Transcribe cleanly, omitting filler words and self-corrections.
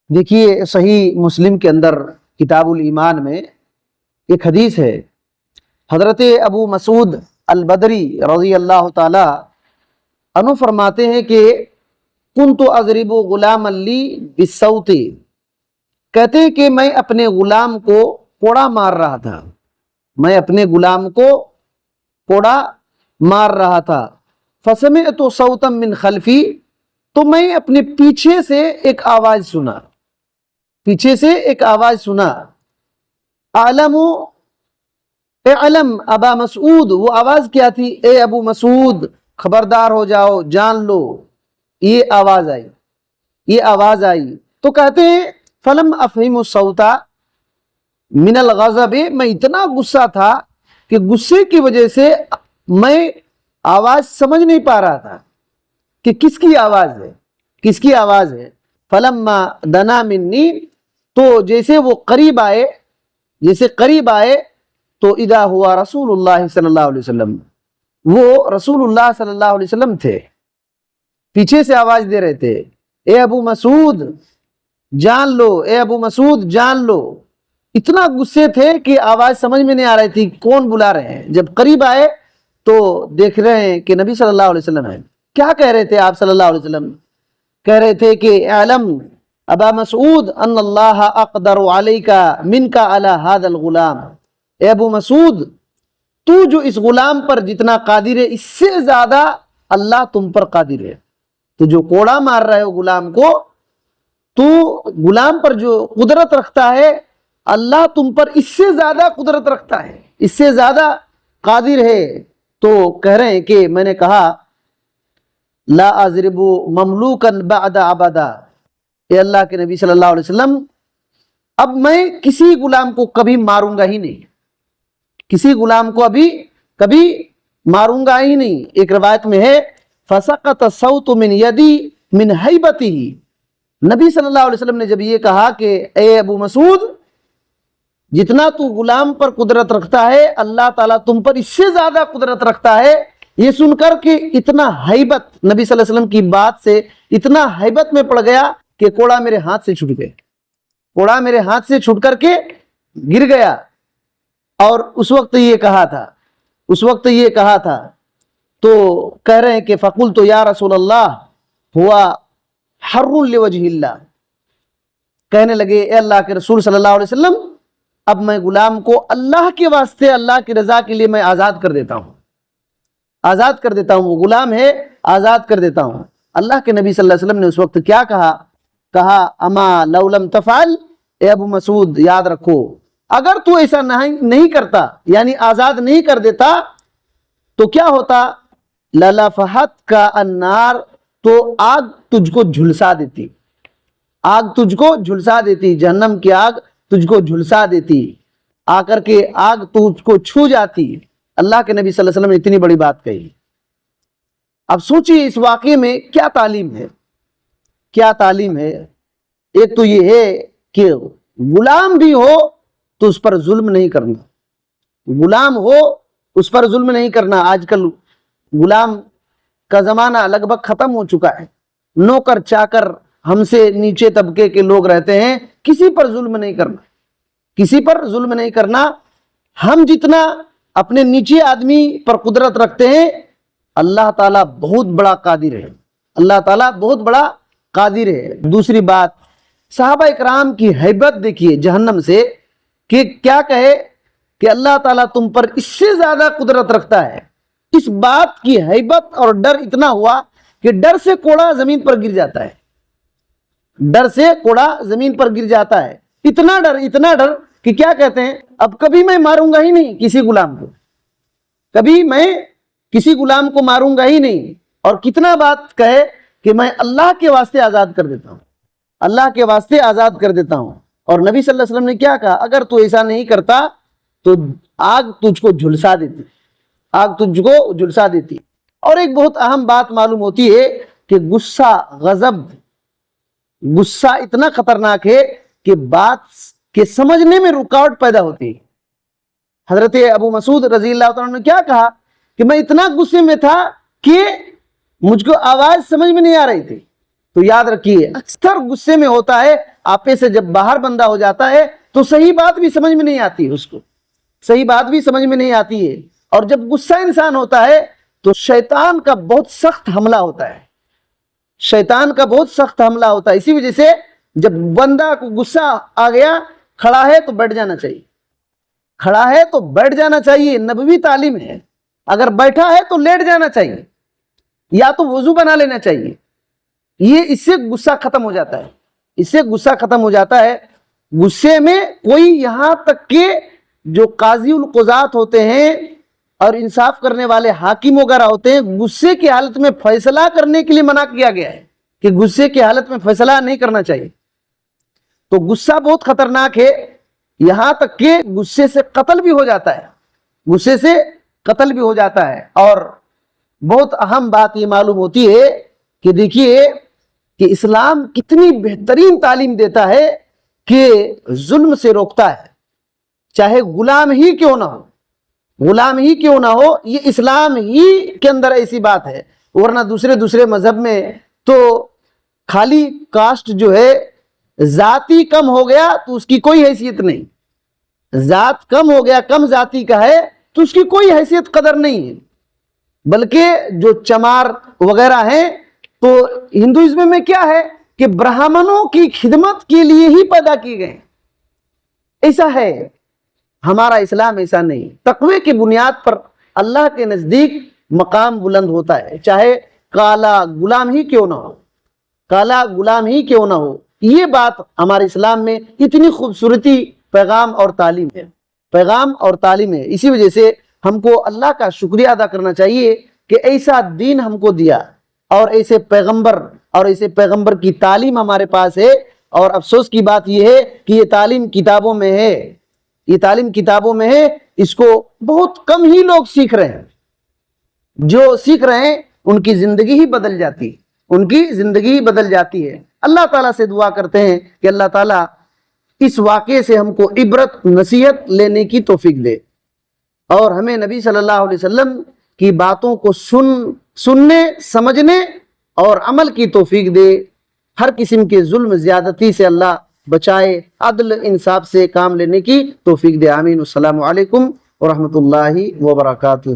دیکھیے صحیح مسلم کے اندر کتاب الایمان میں ایک حدیث ہے، حضرت ابو مسعود البدری رضی اللہ تعالی عنہ فرماتے ہیں کہ کنت اضرب غلاما لی بالصوت، کہتے ہیں کہ میں اپنے غلام کو کوڑا مار رہا تھا، میں اپنے غلام کو کوڑا مار رہا تھا، فسمعت صوتا من خلفی، تو میں اپنے پیچھے سے ایک آواز سنا، پیچھے سے ایک آواز سنا، اعلم اعلم ابا مسعود، وہ آواز کیا تھی؟ اے ابو مسعود خبردار ہو جاؤ، جان لو، یہ آواز آئی، یہ آواز آئی۔ تو کہتے ہیں فلم افہم الصوت من الغضب، میں اتنا غصہ تھا کہ غصے کی وجہ سے میں آواز سمجھ نہیں پا رہا تھا کہ کس کی آواز ہے، کس کی آواز ہے۔ فلما دنا منی، تو جیسے وہ قریب آئے، جیسے قریب آئے تو اذا ہوا رسول اللہ صلی اللہ علیہ وسلم، وہ رسول اللہ صلی اللہ علیہ وسلم تھے، پیچھے سے آواز دے رہے تھے، اے ابو مسعود جان لو، اے ابو مسعود جان لو۔ اتنا غصے تھے کہ آواز سمجھ میں نہیں آ رہی تھی کون بلا رہے ہیں۔ جب قریب آئے تو دیکھ رہے ہیں کہ نبی صلی اللہ علیہ وسلم ہے۔ کیا کہہ رہے تھے آپ صلی اللہ علیہ وسلم؟ کہہ رہے تھے کہ اعلم ابا مسعود ان اللہ اقدر علیک منک علی ھذا الغلام، اے ابو مسعود تو جو اس غلام پر جتنا قادر ہے، اس سے زیادہ اللہ تم پر قادر ہے۔ تو جو کوڑا مار رہے ہو غلام کو، تو غلام پر جو قدرت رکھتا ہے، اللہ تم پر اس سے زیادہ قدرت رکھتا ہے، اس سے زیادہ قادر ہے۔ تو کہہ رہے ہیں کہ میں نے کہا لا اضرب مملوکا بعد ابدا، اے اللہ کے نبی صلی اللہ علیہ وسلم اب میں کسی غلام کو کبھی ماروں گا ہی نہیں، کسی غلام کو ابھی کبھی ماروں گا ہی نہیں۔ ایک روایت میں ہے فسقط الصوت من یدی من ہیبتہ، نبی صلی اللہ علیہ وسلم نے جب یہ کہا کہ اے ابو مسعود جتنا تو غلام پر قدرت رکھتا ہے، اللہ تعالیٰ تم پر اس سے زیادہ قدرت رکھتا ہے، یہ سن کر کہ اتنا ہیبت، نبی صلی اللہ علیہ وسلم کی بات سے اتنا ہیبت میں پڑ گیا کہ کوڑا میرے ہاتھ سے چھوٹ گیا، کوڑا میرے ہاتھ سے چھوٹ کر کے گر گیا۔ اور اس وقت یہ کہا تھا، اس وقت یہ کہا تھا، تو کہہ رہے ہیں کہ فقلت یا رسول اللہ ہوا حر لوجہ اللہ، کہنے لگے اے اللہ کے رسول صلی اللہ علیہ وسلم اب میں غلام کو اللہ کے واسطے، اللہ کی رضا کے لیے میں آزاد کر دیتا ہوں، آزاد کر دیتا ہوں، وہ غلام ہے آزاد کر دیتا ہوں۔ اللہ کے نبی صلی اللہ علیہ وسلم نے اس وقت کیا کہا؟ کہا اما لو لم تفعل، اے ابو مسعود یاد رکھو اگر تو ایسا نہیں کرتا، یعنی آزاد نہیں کر دیتا، تو کیا ہوتا؟ للفحت کا النار، تو آگ تجھ کو جھلسا دیتی، آگ تجھ کو جھلسا دیتی، جہنم کی آگ تجھ کو جھلسا دیتی، آ کر کے آگ تجھ کو چھو جاتی۔ اللہ کے نبی صلی اللہ علیہ وسلم نے اتنی بڑی بات کہی۔ اب سوچیے اس واقعے میں کیا تعلیم ہے، کیا تعلیم ہے؟ ایک تو یہ ہے کہ غلام بھی ہو تو اس پر ظلم نہیں کرنا، غلام ہو اس پر ظلم نہیں کرنا۔ آج کل غلام کا زمانہ لگ بھگ ختم ہو چکا ہے، نوکر چاکر ہم سے نیچے طبقے کے لوگ رہتے ہیں، کسی پر ظلم نہیں کرنا، کسی پر ظلم نہیں کرنا۔ ہم جتنا اپنے نیچے آدمی پر قدرت رکھتے ہیں، اللہ تعالیٰ بہت بڑا قادر ہے، اللہ تعالیٰ بہت بڑا قادر ہے۔ دوسری بات، صحابہ اکرام کی ہیبت دیکھیے جہنم سے، کہ کیا کہے کہ اللہ تعالیٰ تم پر اس سے زیادہ قدرت رکھتا ہے۔ اس بات کی ہیبت اور ڈر اتنا ہوا کہ ڈر سے کوڑا زمین پر گر جاتا ہے، ڈر سے کوڑا زمین پر گر جاتا ہے۔ اتنا ڈر، اتنا ڈر کہ کیا کہتے ہیں اب کبھی میں ماروں گا ہی نہیں کسی غلام کو، کبھی میں کسی غلام کو ماروں گا ہی نہیں۔ اور کتنا بات کہے کہ میں اللہ کے واسطے آزاد کر دیتا ہوں، اللہ کے واسطے آزاد کر دیتا ہوں۔ اور نبی صلی اللہ علیہ وسلم نے کیا کہا؟ اگر تو ایسا نہیں کرتا تو آگ تجھ کو جھلسا دیتی، آگ تجھ کو جھلسا دیتی۔ اور ایک بہت اہم بات معلوم ہوتی ہے کہ غصہ، غضب، غصہ اتنا خطرناک ہے کہ بات کے سمجھنے میں رکاوٹ پیدا ہوتی ہے۔ حضرت ابو مسعود رضی اللہ تعالیٰ نے کیا کہا کہ میں اتنا غصے میں تھا کہ مجھ کو آواز سمجھ میں نہیں آ رہی تھی، تو یاد رکھیے اکثر غصے میں ہوتا ہے، آپے سے جب باہر بندہ ہو جاتا ہے تو صحیح بات بھی سمجھ میں نہیں آتی ہے، اس کو صحیح بات بھی سمجھ میں نہیں آتی ہے، اور جب غصہ انسان ہوتا ہے تو شیطان کا بہت سخت حملہ ہوتا ہے، شیطان کا بہت سخت حملہ ہوتا ہے۔ اسی وجہ سے جب بندہ کو غصہ آ گیا، کھڑا ہے تو بیٹھ جانا چاہیے، کھڑا ہے تو بیٹھ جانا چاہیے، نبوی تعلیم ہے۔ اگر بیٹھا ہے تو لیٹ جانا چاہیے، یا تو وضو بنا لینا چاہیے، اس سے غصہ ختم ہو جاتا ہے، اس سے غصہ ختم ہو جاتا ہے۔ غصے میں کوئی یہاں تک کہ جو قاضی القضات ہوتے ہیں اور انصاف کرنے والے حاکم وغیرہ ہوتے ہیں، غصے کی حالت میں فیصلہ کرنے کے لیے منع کیا گیا ہے کہ غصے کی حالت میں فیصلہ نہیں کرنا چاہیے۔ تو غصہ بہت خطرناک ہے، یہاں تک کہ غصے سے قتل بھی ہو جاتا ہے، غصے سے قتل بھی ہو جاتا ہے۔ اور بہت اہم بات یہ معلوم ہوتی ہے کہ دیکھیے کہ اسلام کتنی بہترین تعلیم دیتا ہے کہ ظلم سے روکتا ہے، چاہے غلام ہی کیوں نہ ہو، غلام ہی کیوں نہ ہو، یہ اسلام ہی کے اندر ایسی بات ہے۔ ورنہ دوسرے مذہب میں تو خالی کاسٹ جو ہے ذاتی کم ہو گیا تو اس کی کوئی حیثیت نہیں، ذات کم ہو گیا، کم ذاتی کا ہے تو اس کی کوئی حیثیت قدر نہیں ہے، بلکہ جو چمار وغیرہ ہیں تو ہندوازم میں کیا ہے کہ برہمنوں کی خدمت کے لیے ہی پیدا کی گئے، ایسا ہے۔ ہمارا اسلام ایسا نہیں، تقوی کی بنیاد پر اللہ کے نزدیک مقام بلند ہوتا ہے، چاہے کالا غلام ہی کیوں نہ ہو، کالا غلام ہی کیوں نہ ہو۔ یہ بات ہمارے اسلام میں اتنی خوبصورتی پیغام اور تعلیم ہے، پیغام اور تعلیم ہے۔ اسی وجہ سے ہم کو اللہ کا شکریہ ادا کرنا چاہیے کہ ایسا دین ہم کو دیا، اور ایسے پیغمبر کی تعلیم ہمارے پاس ہے۔ اور افسوس کی بات یہ ہے کہ یہ تعلیم کتابوں میں ہے، یہ تعلیم کتابوں میں ہے، اس کو بہت کم ہی لوگ سیکھ رہے ہیں، جو سیکھ رہے ہیں ان کی زندگی ہی بدل جاتی ہے، ان کی زندگی ہی بدل جاتی ہے۔ اللہ تعالیٰ سے دعا کرتے ہیں کہ اللہ تعالیٰ اس واقعے سے ہم کو عبرت نصیحت لینے کی توفیق دے، اور ہمیں نبی صلی اللہ علیہ وسلم کی باتوں کو سننے، سمجھنے اور عمل کی توفیق دے۔ ہر قسم کے ظلم زیادتی سے اللہ بچائے، عدل انصاف سے کام لینے کی توفیق دے۔ آمین۔ السلام علیکم ورحمۃ اللہ وبرکاتہ۔